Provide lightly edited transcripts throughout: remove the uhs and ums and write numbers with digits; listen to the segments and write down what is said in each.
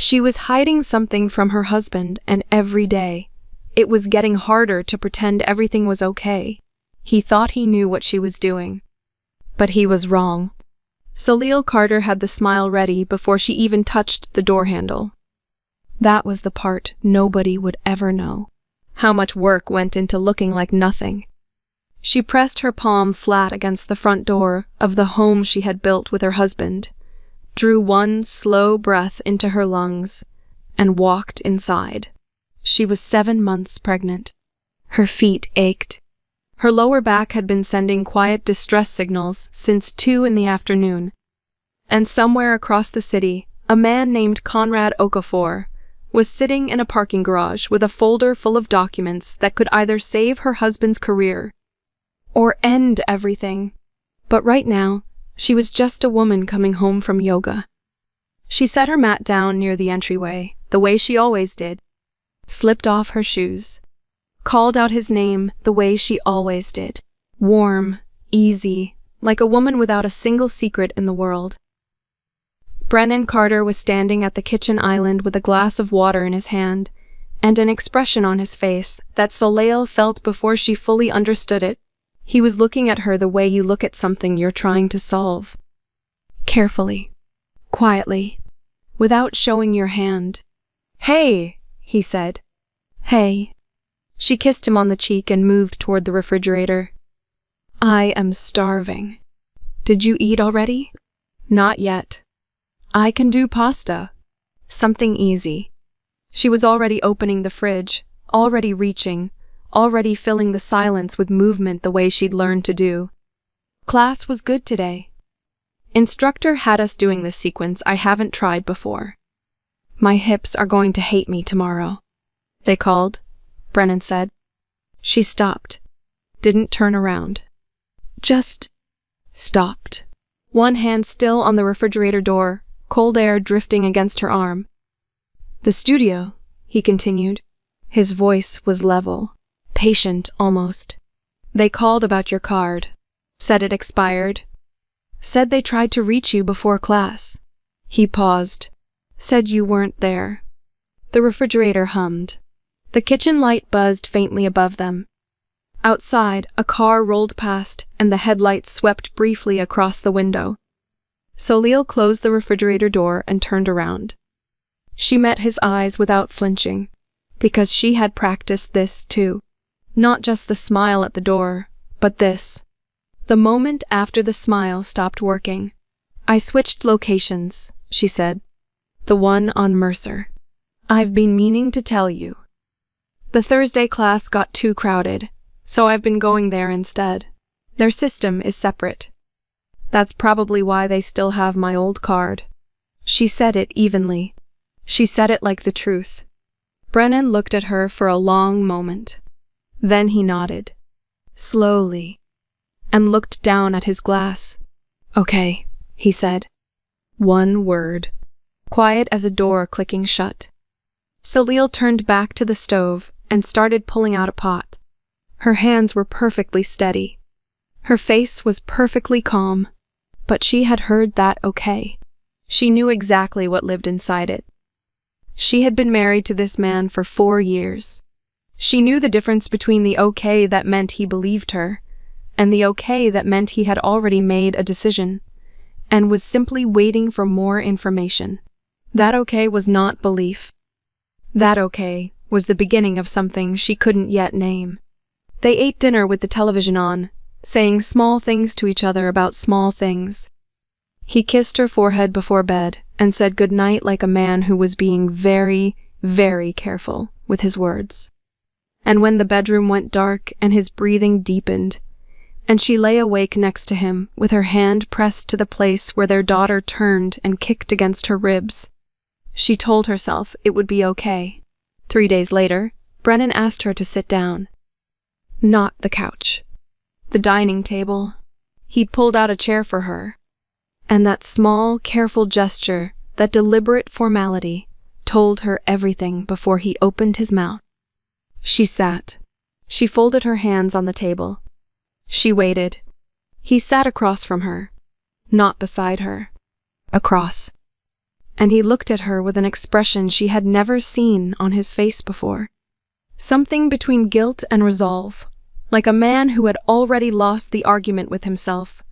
She was hiding something from her husband, and every day, it was getting harder to pretend everything was okay. He thought he knew what she was doing. But he was wrong. Salil Carter had the smile ready before she even touched the door handle. That was the part nobody would ever know. How much work went into looking like nothing. She pressed her palm flat against the front door of the home she had built with her husband, drew one slow breath into her lungs, and walked inside. She was 7 months pregnant. Her feet ached. Her lower back had been sending quiet distress signals since 2 in the afternoon. And somewhere across the city, a man named Conrad Okafor was sitting in a parking garage with a folder full of documents that could either save her husband's career or end everything. But right now, she was just a woman coming home from yoga. She set her mat down near the entryway, the way she always did, slipped off her shoes, called out his name the way she always did, warm, easy, like a woman without a single secret in the world. Brennan Carter was standing at the kitchen island with a glass of water in his hand and an expression on his face that Soleil felt before she fully understood it. He was looking at her the way you look at something you're trying to solve. Carefully, quietly, without showing your hand. "Hey," he said. "Hey." She kissed him on the cheek and moved toward the refrigerator. "I am starving. Did you eat already?" "Not yet. I can do pasta. Something easy." She was already opening the fridge, already reaching, already filling the silence with movement the way she'd learned to do. "Class was good today. Instructor had us doing this sequence I haven't tried before. My hips are going to hate me tomorrow." "They called?" Brennan said. She stopped, didn't turn around. Just stopped. One hand still on the refrigerator door, cold air drifting against her arm. "The studio," he continued. His voice was level, patient almost. "They called about your card. Said it expired. Said they tried to reach you before class." He paused. "Said you weren't there." The refrigerator hummed. The kitchen light buzzed faintly above them. Outside, a car rolled past and the headlights swept briefly across the window. Soleil closed the refrigerator door and turned around. She met his eyes without flinching, because she had practiced this too. Not just the smile at the door, but this. The moment after the smile stopped working. "I switched locations," she said. "The one on Mercer. I've been meaning to tell you. The Thursday class got too crowded, so I've been going there instead. Their system is separate. That's probably why they still have my old card." She said it evenly. She said it like the truth. Brennan looked at her for a long moment. Then he nodded, slowly, and looked down at his glass. "Okay," he said. One word. Quiet as a door clicking shut. Soleil turned back to the stove and started pulling out a pot. Her hands were perfectly steady. Her face was perfectly calm. But she had heard that okay. She knew exactly what lived inside it. She had been married to this man for 4 years. She knew the difference between the okay that meant he believed her, and the okay that meant he had already made a decision, and was simply waiting for more information. That okay was not belief. That okay was the beginning of something she couldn't yet name. They ate dinner with the television on, saying small things to each other about small things. He kissed her forehead before bed and said goodnight like a man who was being very, very careful with his words. And when the bedroom went dark and his breathing deepened, and she lay awake next to him with her hand pressed to the place where their daughter turned and kicked against her ribs, she told herself it would be okay. 3 days later, Brennan asked her to sit down. Not the couch. The dining table. He'd pulled out a chair for her. And that small, careful gesture, that deliberate formality, told her everything before he opened his mouth. She sat. She folded her hands on the table. She waited. He sat across from her. Not beside her. Across. and he looked at her with an expression she had never seen on his face before. Something between guilt and resolve, like a man who had already lost the argument with himself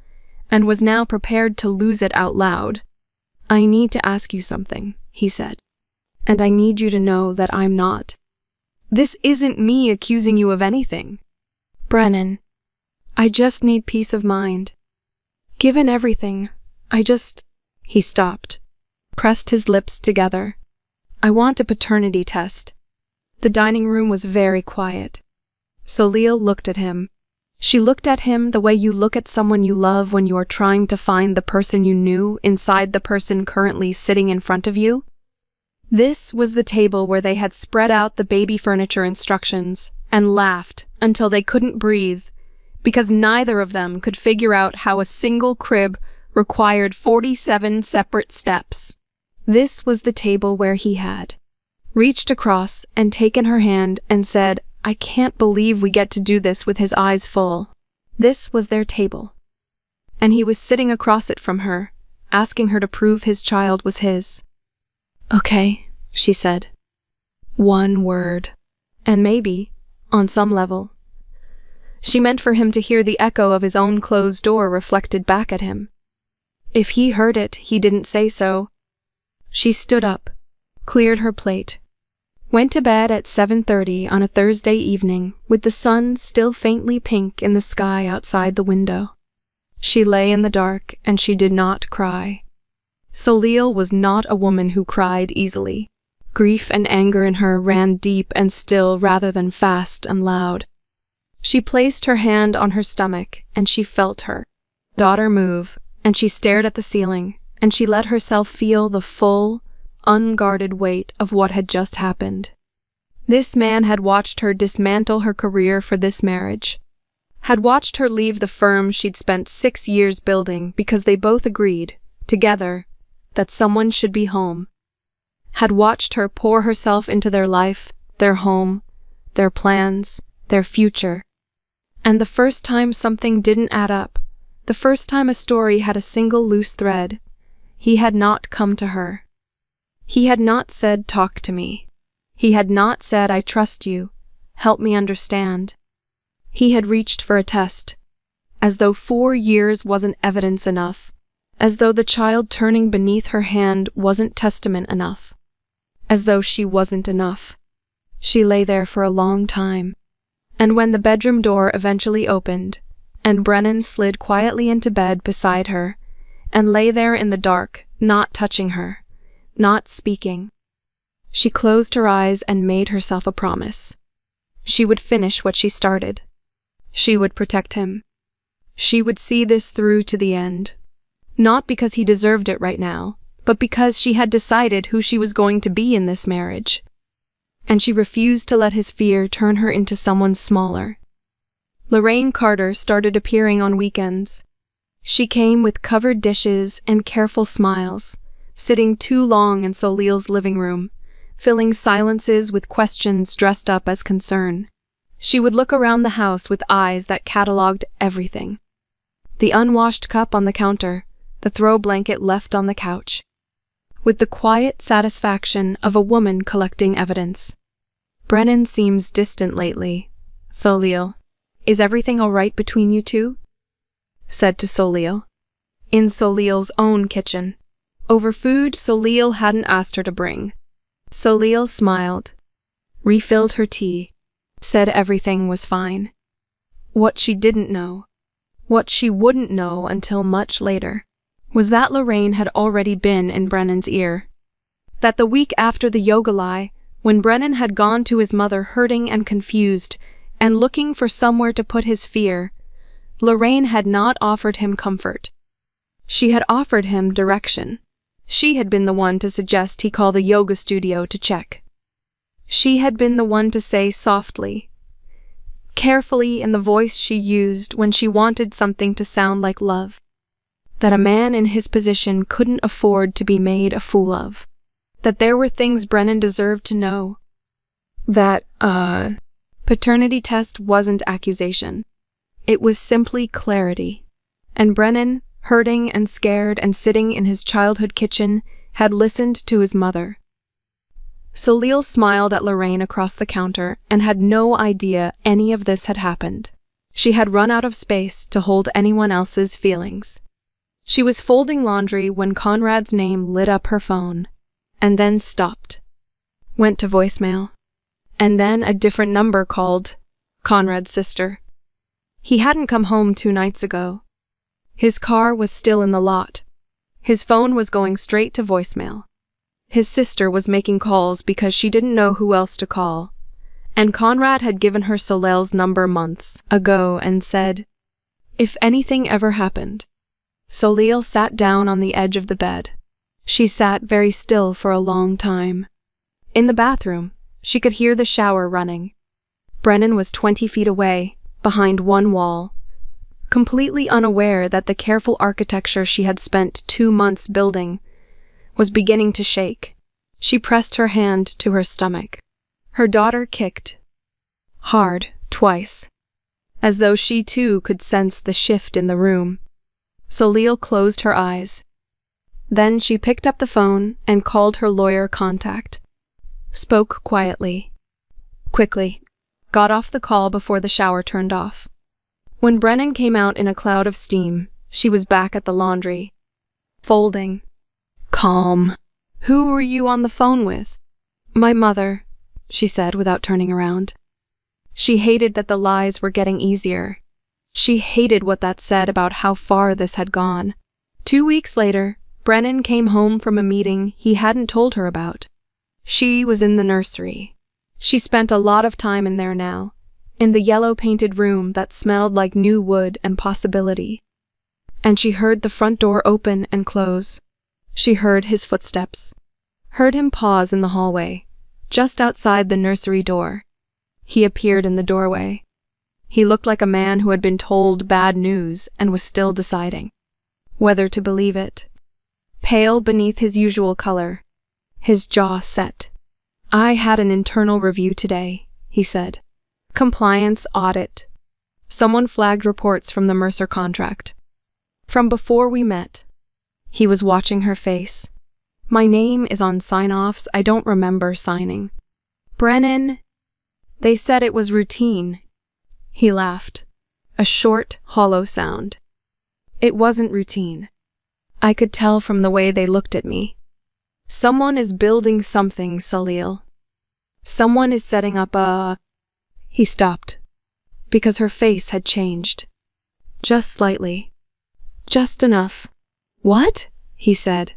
and was now prepared to lose it out loud. "I need to ask you something," he said, "and I need you to know that I'm not. This isn't me accusing you of anything. Brennan, I just need peace of mind. Given everything, He stopped, pressed his lips together. "I want a paternity test." The dining room was very quiet. Soleil looked at him. She looked at him the way you look at someone you love when you are trying to find the person you knew inside the person currently sitting in front of you. This was the table where they had spread out the baby furniture instructions and laughed until they couldn't breathe, because neither of them could figure out how a single crib required 47 separate steps. This was the table where he had reached across and taken her hand and said, "I can't believe we get to do this," with his eyes full. This was their table. And he was sitting across it from her, asking her to prove his child was his. "Okay," she said. One word. And maybe, on some level, she meant for him to hear the echo of his own closed door reflected back at him. If he heard it, he didn't say so. She stood up, cleared her plate, went to bed at 7:30 on a Thursday evening with the sun still faintly pink in the sky outside the window. She lay in the dark and she did not cry. Soleil was not a woman who cried easily. Grief and anger in her ran deep and still rather than fast and loud. She placed her hand on her stomach and she felt her daughter move, and she stared at the ceiling and she let herself feel the full, unguarded weight of what had just happened. This man had watched her dismantle her career for this marriage, had watched her leave the firm she'd spent 6 years building because they both agreed, together, that someone should be home, had watched her pour herself into their life, their home, their plans, their future. And the first time something didn't add up, the first time a story had a single loose thread, he had not come to her. He had not said, "Talk to me." He had not said, "I trust you. Help me understand." He had reached for a test, as though 4 years wasn't evidence enough, as though the child turning beneath her hand wasn't testament enough, as though she wasn't enough. She lay there for a long time. And when the bedroom door eventually opened, and Brennan slid quietly into bed beside her, and lay there in the dark, not touching her, not speaking, she closed her eyes and made herself a promise. She would finish what she started. She would protect him. She would see this through to the end. Not because he deserved it right now, but because she had decided who she was going to be in this marriage. And she refused to let his fear turn her into someone smaller. Lorraine Carter started appearing on weekends. She came with covered dishes and careful smiles, sitting too long in Soleil's living room, filling silences with questions dressed up as concern. She would look around the house with eyes that catalogued everything. The unwashed cup on the counter, the throw blanket left on the couch. With the quiet satisfaction of a woman collecting evidence. "Brennan seems distant lately. Soleil, is everything all right between you two?" said to Soleil. In Soleil's own kitchen. Over food Soleil hadn't asked her to bring. Soleil smiled, refilled her tea, said everything was fine. What she didn't know, what she wouldn't know until much later, was that Lorraine had already been in Brennan's ear. That the week after the yoga lie, when Brennan had gone to his mother hurting and confused and looking for somewhere to put his fear, Lorraine had not offered him comfort. She had offered him direction. She had been the one to suggest he call the yoga studio to check. She had been the one to say softly, carefully in the voice she used when she wanted something to sound like love, that a man in his position couldn't afford to be made a fool of, that there were things Brennan deserved to know, that, paternity test wasn't accusation. It was simply clarity. And Brennan, hurting and scared and sitting in his childhood kitchen, had listened to his mother. Soleil smiled at Lorraine across the counter and had no idea any of this had happened. She had run out of space to hold anyone else's feelings. She was folding laundry when Conrad's name lit up her phone, and then stopped. Went to voicemail. And then a different number called. Conrad's sister. He hadn't come home 2 nights ago. His car was still in the lot. His phone was going straight to voicemail. His sister was making calls because she didn't know who else to call, and Conrad had given her Soleil's number months ago and said, "If anything ever happened." Soleil sat down on the edge of the bed. She sat very still for a long time. In the bathroom, she could hear the shower running. Brennan was 20 feet away, behind one wall, completely unaware that the careful architecture she had spent 2 months building was beginning to shake. She pressed her hand to her stomach. Her daughter kicked. Hard, twice, as though she too could sense the shift in the room. Soleil closed her eyes. Then she picked up the phone and called her lawyer contact. Spoke quietly. Quickly. Got off the call before the shower turned off. When Brennan came out in a cloud of steam, she was back at the laundry. Folding. Calm. "Who were you on the phone with?" "My mother," she said without turning around. She hated that the lies were getting easier. She hated what that said about how far this had gone. 2 weeks later, Brennan came home from a meeting he hadn't told her about. She was in the nursery. She spent a lot of time in there now, in the yellow-painted room that smelled like new wood and possibility. And she heard the front door open and close. She heard his footsteps. Heard him pause in the hallway, just outside the nursery door. He appeared in the doorway. He looked like a man who had been told bad news and was still deciding whether to believe it. Pale beneath his usual color, his jaw set. "I had an internal review today," he said. "Compliance audit. Someone flagged reports from the Mercer contract. From before we met." He was watching her face. "My name is on sign-offs I don't remember signing." "Brennan." "They said it was routine." He laughed. A short, hollow sound. "It wasn't routine. I could tell from the way they looked at me. Someone is building something, Soleil. Someone is setting up a..." He stopped, because her face had changed. Just slightly. Just enough. "What?" he said.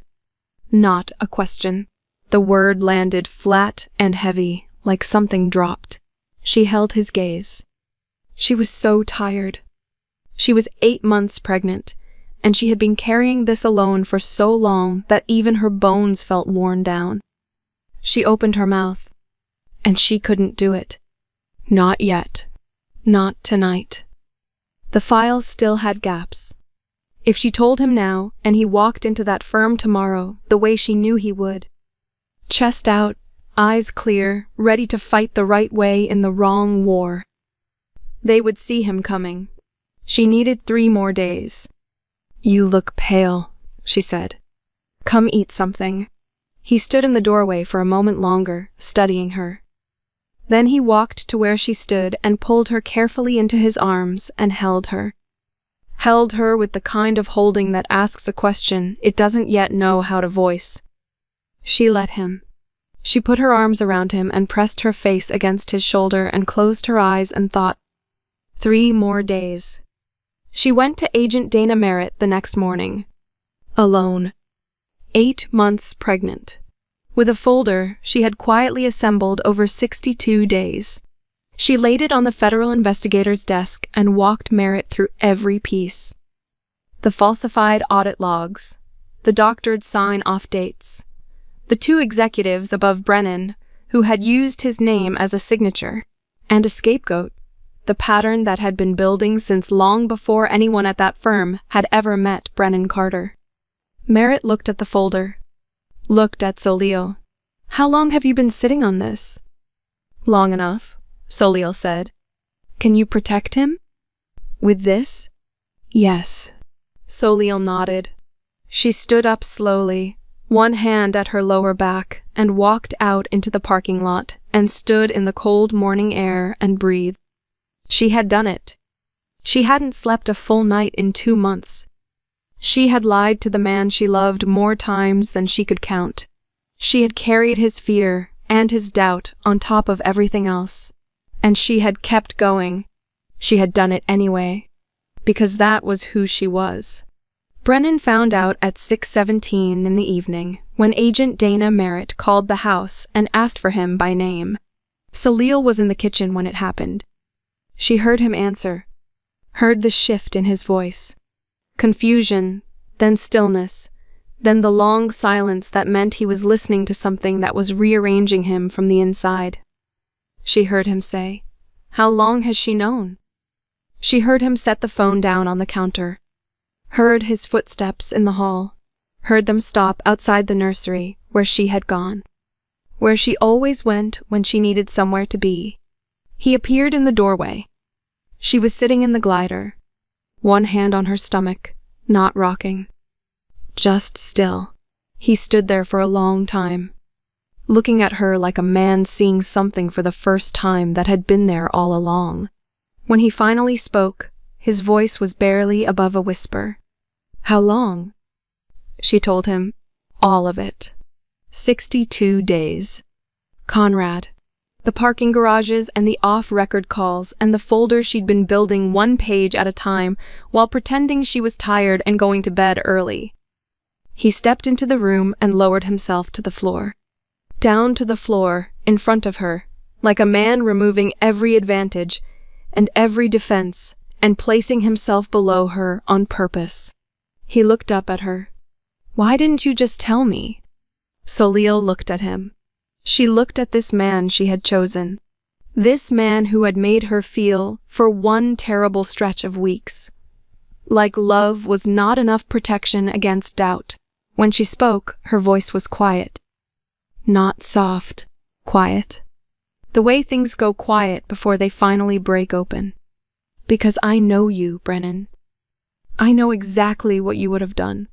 Not a question. The word landed flat and heavy, like something dropped. She held his gaze. She was so tired. She was 8 months pregnant, and she had been carrying this alone for so long that even her bones felt worn down. She opened her mouth, and she couldn't do it. Not yet. Not tonight. The file still had gaps. If she told him now, and he walked into that firm tomorrow, the way she knew he would, chest out, eyes clear, ready to fight the right way in the wrong war, they would see him coming. She needed 3 more days. "You look pale," she said. "Come eat something." He stood in the doorway for a moment longer, studying her. Then he walked to where she stood and pulled her carefully into his arms and held her. Held her with the kind of holding that asks a question it doesn't yet know how to voice. She let him. She put her arms around him and pressed her face against his shoulder and closed her eyes and thought, 3 more days. She went to Agent Dana Merritt the next morning. Alone. 8 months pregnant. With a folder she had quietly assembled over 62 days. She laid it on the federal investigator's desk and walked Merritt through every piece. The falsified audit logs, the doctored sign-off dates, the 2 executives above Brennan who had used his name as a signature, and a scapegoat, the pattern that had been building since long before anyone at that firm had ever met Brennan Carter. Merritt looked at the folder, looked at Soleil. "How long have you been sitting on this?" "Long enough," Soleil said. "Can you protect him? With this?" "Yes." Soleil nodded. She stood up slowly, one hand at her lower back, and walked out into the parking lot and stood in the cold morning air and breathed. She had done it. She hadn't slept a full night in 2 months. She had lied to the man she loved more times than she could count. She had carried his fear and his doubt on top of everything else. And she had kept going. She had done it anyway, because that was who she was. Brennan found out at 6:17 in the evening when Agent Dana Merritt called the house and asked for him by name. Salil was in the kitchen when it happened. She heard him answer, heard the shift in his voice. Confusion, then stillness, then the long silence that meant he was listening to something that was rearranging him from the inside. She heard him say, "How long has she known?" She heard him set the phone down on the counter, heard his footsteps in the hall, heard them stop outside the nursery where she had gone, where she always went when she needed somewhere to be. He appeared in the doorway. She was sitting in the glider, one hand on her stomach, not rocking. Just still. He stood there for a long time, looking at her like a man seeing something for the first time that had been there all along. When he finally spoke, his voice was barely above a whisper. "How long?" She told him, all of it. 62 days. Conrad. The parking garages and the off-record calls and the folder she'd been building one page at a time while pretending she was tired and going to bed early. He stepped into the room and lowered himself to the floor. Down to the floor, in front of her, like a man removing every advantage and every defense and placing himself below her on purpose. He looked up at her. "Why didn't you just tell me?" Salil looked at him. She looked at this man she had chosen. This man who had made her feel, for one terrible stretch of weeks, like love was not enough protection against doubt. When she spoke, her voice was quiet. Not soft, quiet. The way things go quiet before they finally break open. "Because I know you, Brennan. I know exactly what you would have done.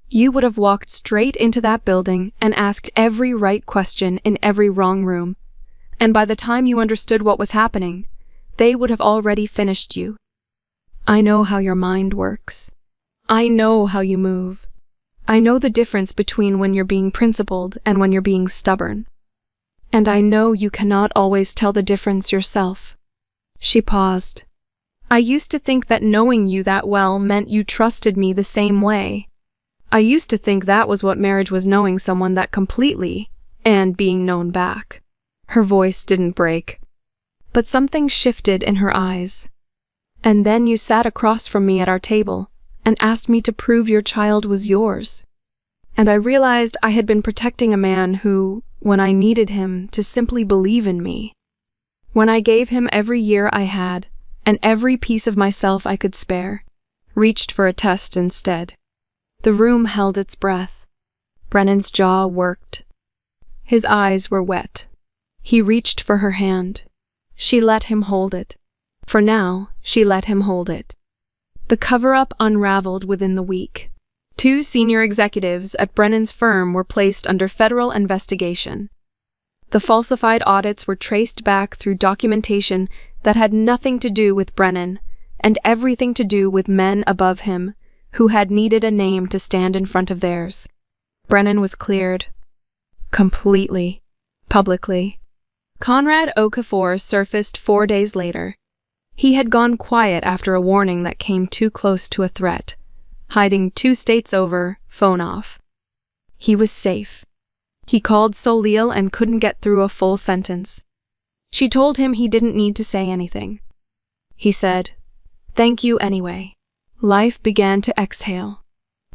You would have walked straight into that building and asked every right question in every wrong room. And by the time you understood what was happening, they would have already finished you. I know how your mind works. I know how you move. I know the difference between when you're being principled and when you're being stubborn. And I know you cannot always tell the difference yourself." She paused. "I used to think that knowing you that well meant you trusted me the same way. I used to think that was what marriage was, knowing someone that completely, and being known back." Her voice didn't break, but something shifted in her eyes. "And then you sat across from me at our table and asked me to prove your child was yours. And I realized I had been protecting a man who, when I needed him to simply believe in me, when I gave him every year I had and every piece of myself I could spare, reached for a test instead." The room held its breath. Brennan's jaw worked. His eyes were wet. He reached for her hand. She let him hold it. For now, she let him hold it. The cover-up unraveled within the week. 2 senior executives at Brennan's firm were placed under federal investigation. The falsified audits were traced back through documentation that had nothing to do with Brennan and everything to do with men above him who had needed a name to stand in front of theirs. Brennan was cleared. Completely. Publicly. Conrad Okafor surfaced 4 days later. He had gone quiet after a warning that came too close to a threat, hiding 2 states over, phone off. He was safe. He called Salil and couldn't get through a full sentence. She told him he didn't need to say anything. He said, "Thank you anyway." Life began to exhale.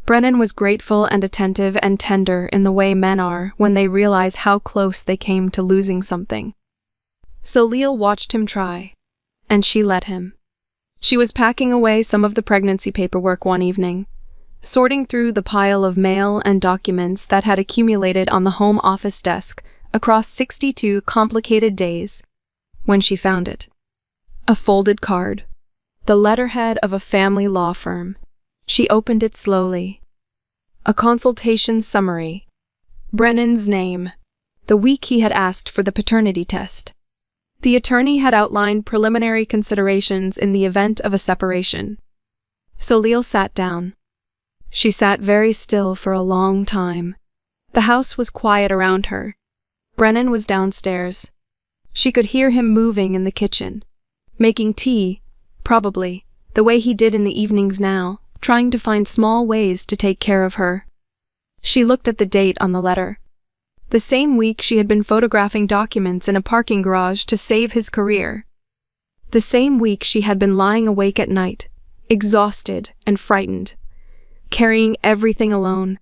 Brennan was grateful and attentive and tender in the way men are when they realize how close they came to losing something. Salil watched him try, and she let him. She was packing away some of the pregnancy paperwork one evening, sorting through the pile of mail and documents that had accumulated on the home office desk across 62 complicated days, when she found it. A folded card. The letterhead of a family law firm. She opened it slowly. A consultation summary, Brennan's name. The week he had asked for the paternity test. The attorney had outlined preliminary considerations in the event of a separation. Soleil sat down. She sat very still for a long time. The house was quiet around her. Brennan was downstairs. She could hear him moving in the kitchen, making tea, probably, the way he did in the evenings now, trying to find small ways to take care of her. She looked at the date on the letter. The same week she had been photographing documents in a parking garage to save his career. The same week she had been lying awake at night, exhausted and frightened, carrying everything alone.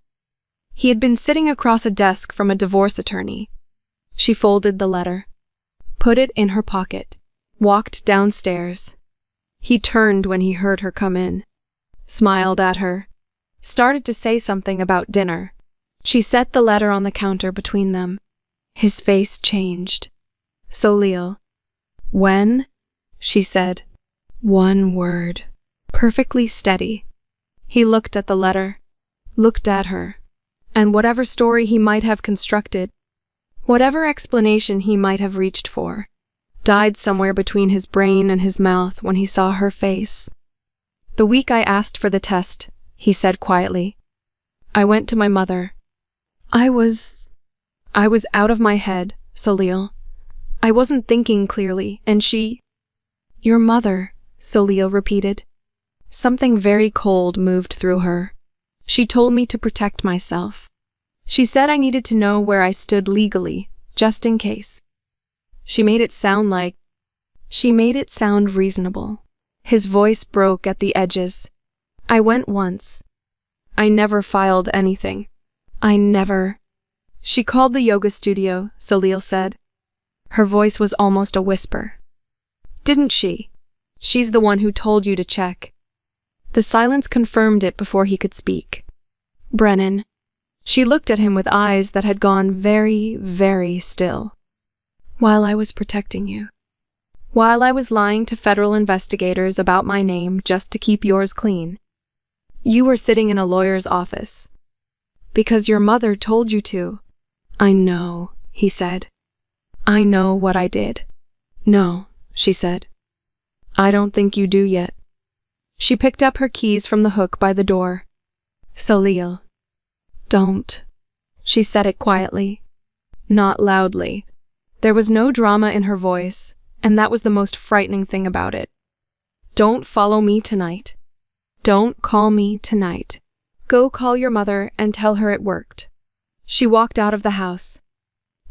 He had been sitting across a desk from a divorce attorney. She folded the letter, put it in her pocket, walked downstairs. He turned when he heard her come in, smiled at her, started to say something about dinner. She set the letter on the counter between them. His face changed. Soleil. When? She said. One word. Perfectly steady. He looked at the letter, looked at her, and whatever story he might have constructed, whatever explanation he might have reached for, died somewhere between his brain and his mouth when he saw her face. The week I asked for the test, he said quietly, I went to my mother. I was out of my head, Soleil. I wasn't thinking clearly, and she— Your mother, Soleil repeated. Something very cold moved through her. She told me to protect myself. She said I needed to know where I stood legally, just in case. She made it sound reasonable. His voice broke at the edges. I went once. I never filed anything. She called the yoga studio, Soleil said. Her voice was almost a whisper. Didn't she? She's the one who told you to check. The silence confirmed it before he could speak. Brennan. She looked at him with eyes that had gone very, very still. While I was protecting you. While I was lying to federal investigators about my name just to keep yours clean. You were sitting in a lawyer's office. Because your mother told you to. I know, he said. I know what I did. No, she said. I don't think you do yet. She picked up her keys from the hook by the door. Soleil. Don't. She said it quietly. Not loudly. There was no drama in her voice, and that was the most frightening thing about it. Don't follow me tonight. Don't call me tonight. Go call your mother and tell her it worked. She walked out of the house.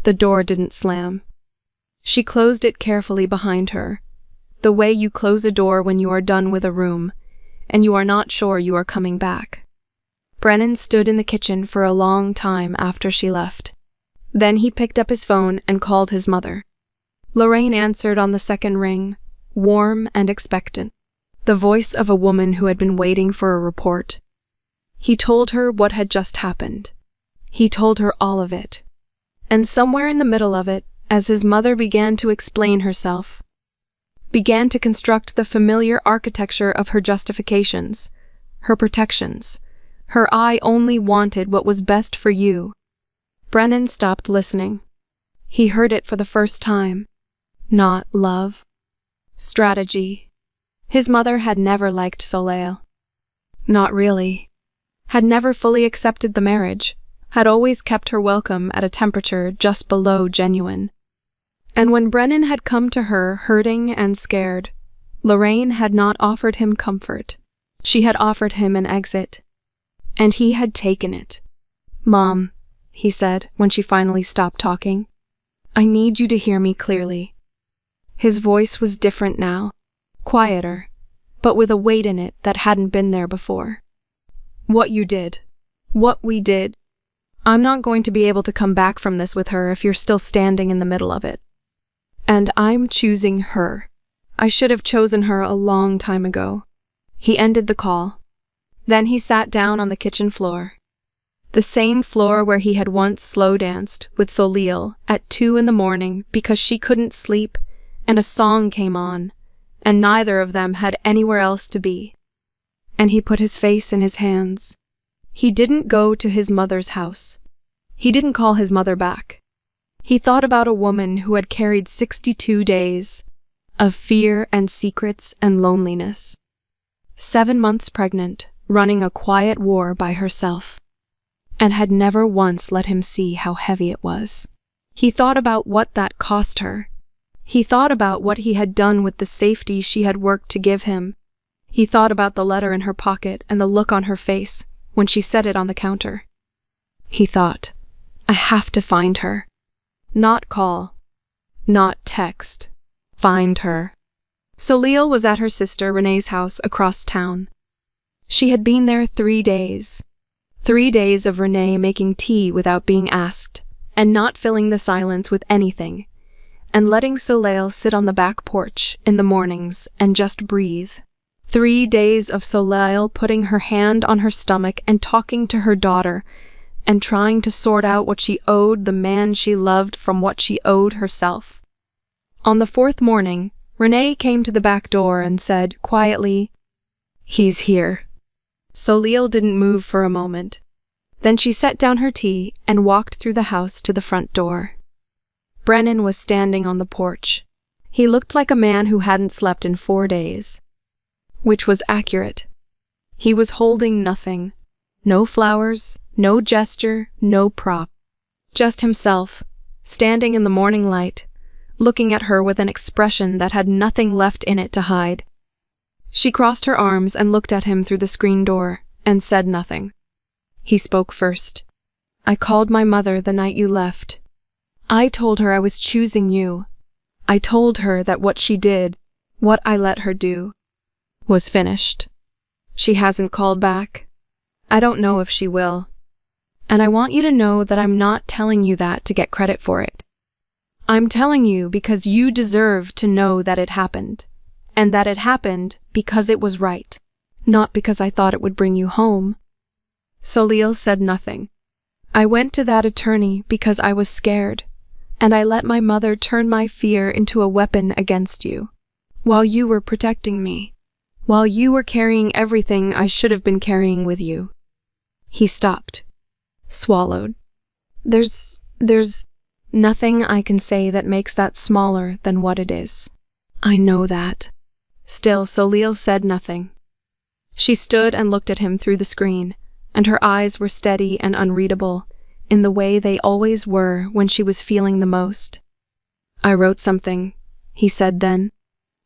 The door didn't slam. She closed it carefully behind her, the way you close a door when you are done with a room, and you are not sure you are coming back. Brennan stood in the kitchen for a long time after she left. Then he picked up his phone and called his mother. Lorraine answered on the second ring, warm and expectant, the voice of a woman who had been waiting for a report. He told her what had just happened. He told her all of it. And somewhere in the middle of it, as his mother began to explain herself, began to construct the familiar architecture of her justifications, her protections, her I only wanted what was best for you. Brennan stopped listening. He heard it for the first time. Not love. Strategy. His mother had never liked Soleil. Not really. Had never fully accepted the marriage, had always kept her welcome at a temperature just below genuine. And when Brennan had come to her hurting and scared, Lorraine had not offered him comfort. She had offered him an exit. And he had taken it. Mom, he said when she finally stopped talking, I need you to hear me clearly. His voice was different now, quieter, but with a weight in it that hadn't been there before. What you did, what we did, I'm not going to be able to come back from this with her if you're still standing in the middle of it. And I'm choosing her. I should have chosen her a long time ago. He ended the call. Then he sat down on the kitchen floor. The same floor where he had once slow danced with Soleil at 2 a.m. because she couldn't sleep and a song came on, and neither of them had anywhere else to be. And he put his face in his hands. He didn't go to his mother's house. He didn't call his mother back. He thought about a woman who had carried 62 days of fear and secrets and loneliness. 7 months pregnant, running a quiet war by herself, and had never once let him see how heavy it was. He thought about what that cost her. He thought about what he had done with the safety she had worked to give him. He thought about the letter in her pocket and the look on her face when she set it on the counter. He thought, I have to find her. Not call. Not text. Find her. Soleil was at her sister Renee's house across town. She had been there 3 days. 3 days of Renee making tea without being asked, and not filling the silence with anything, and letting Soleil sit on the back porch in the mornings and just breathe. 3 days of Soleil putting her hand on her stomach and talking to her daughter, and trying to sort out what she owed the man she loved from what she owed herself. On the 4th morning, Renee came to the back door and said, quietly, "He's here." Soleil didn't move for a moment. Then she set down her tea and walked through the house to the front door. Brennan was standing on the porch. He looked like a man who hadn't slept in 4 days. Which was accurate. He was holding nothing. No flowers, no gesture, no prop. Just himself, standing in the morning light, looking at her with an expression that had nothing left in it to hide. She crossed her arms and looked at him through the screen door, and said nothing. He spoke first. "I called my mother the night you left. I told her I was choosing you. I told her that what she did, what I let her do, was finished. She hasn't called back. I don't know if she will. And I want you to know that I'm not telling you that to get credit for it. I'm telling you because you deserve to know that it happened, and that it happened because it was right, not because I thought it would bring you home." Soleil said nothing. "I went to that attorney because I was scared, and I let my mother turn my fear into a weapon against you, while you were protecting me, while you were carrying everything I should have been carrying with you." He stopped, swallowed. There's nothing I can say that makes that smaller than what it is. I know that." Still, Soleil said nothing. She stood and looked at him through the screen, and her eyes were steady and unreadable, in the way they always were when she was feeling the most. "I wrote something," he said then.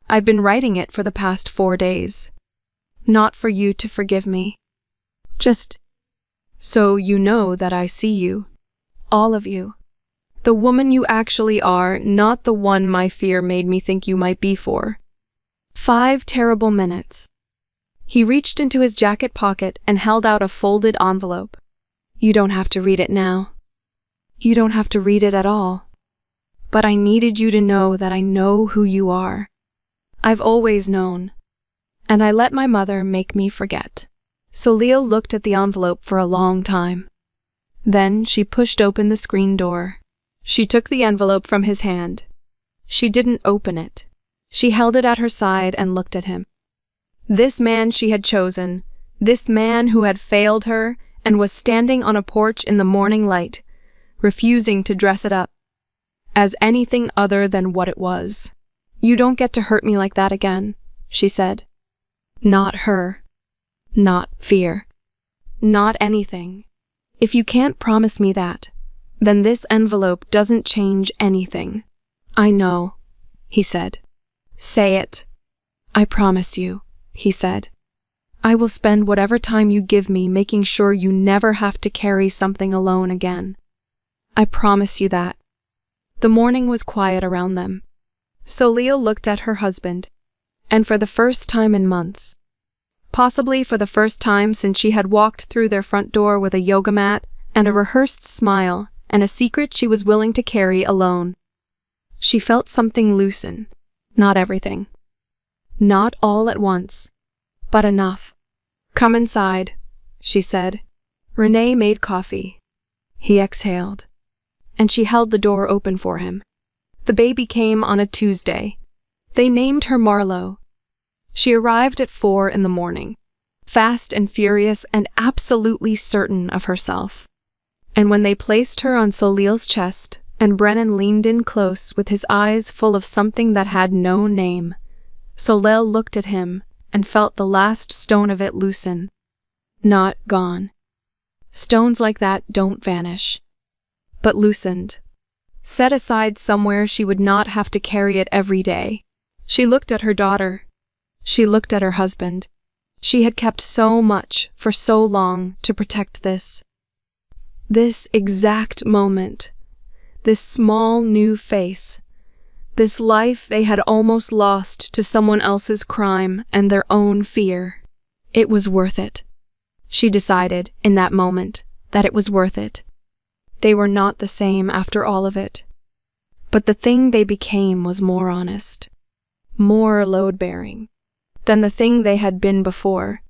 "I've been writing it for the past 4 days. Not for you to forgive me. Just so you know that I see you. All of you. The woman you actually are, not the one my fear made me think you might be for. 5 terrible minutes." He reached into his jacket pocket and held out a folded envelope. "You don't have to read it now. You don't have to read it at all. But I needed you to know that I know who you are. I've always known. And I let my mother make me forget." Soleil looked at the envelope for a long time. Then she pushed open the screen door. She took the envelope from his hand. She didn't open it. She held it at her side and looked at him. This man she had chosen, this man who had failed her and was standing on a porch in the morning light, refusing to dress it up as anything other than what it was. "You don't get to hurt me like that again," she said. "Not her. Not fear. Not anything. If you can't promise me that, then this envelope doesn't change anything." "I know," he said. "Say it." "I promise you," he said. "I will spend whatever time you give me making sure you never have to carry something alone again. I promise you that." The morning was quiet around them. Soleil looked at her husband, and for the first time in months, possibly for the first time since she had walked through their front door with a yoga mat and a rehearsed smile and a secret she was willing to carry alone, she felt something loosen. Not everything. Not all at once, but enough. "Come inside," she said. Renee made coffee. He exhaled, and she held the door open for him. The baby came on a Tuesday. They named her Marlo. She arrived at 4 in the morning, fast and furious and absolutely certain of herself. And when they placed her on Soleil's chest, and Brennan leaned in close with his eyes full of something that had no name, Soleil looked at him and felt the last stone of it loosen. Not gone. Stones like that don't vanish. But loosened. Set aside somewhere she would not have to carry it every day. She looked at her daughter. She looked at her husband. She had kept so much for so long to protect this. This exact moment. This small new face. This life they had almost lost to someone else's crime and their own fear. It was worth it. She decided, in that moment, that it was worth it. They were not the same after all of it. But the thing they became was more honest, more load-bearing, than the thing they had been before.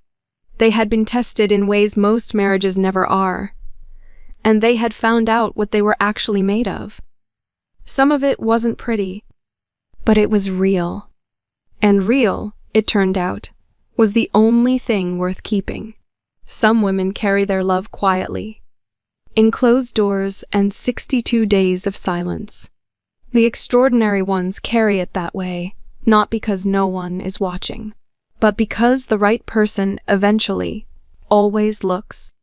They had been tested in ways most marriages never are, and they had found out what they were actually made of. Some of it wasn't pretty, but it was real. And real, it turned out, was the only thing worth keeping. Some women carry their love quietly, in closed doors and 62 days of silence. The extraordinary ones carry it that way, not because no one is watching, but because the right person eventually always looks.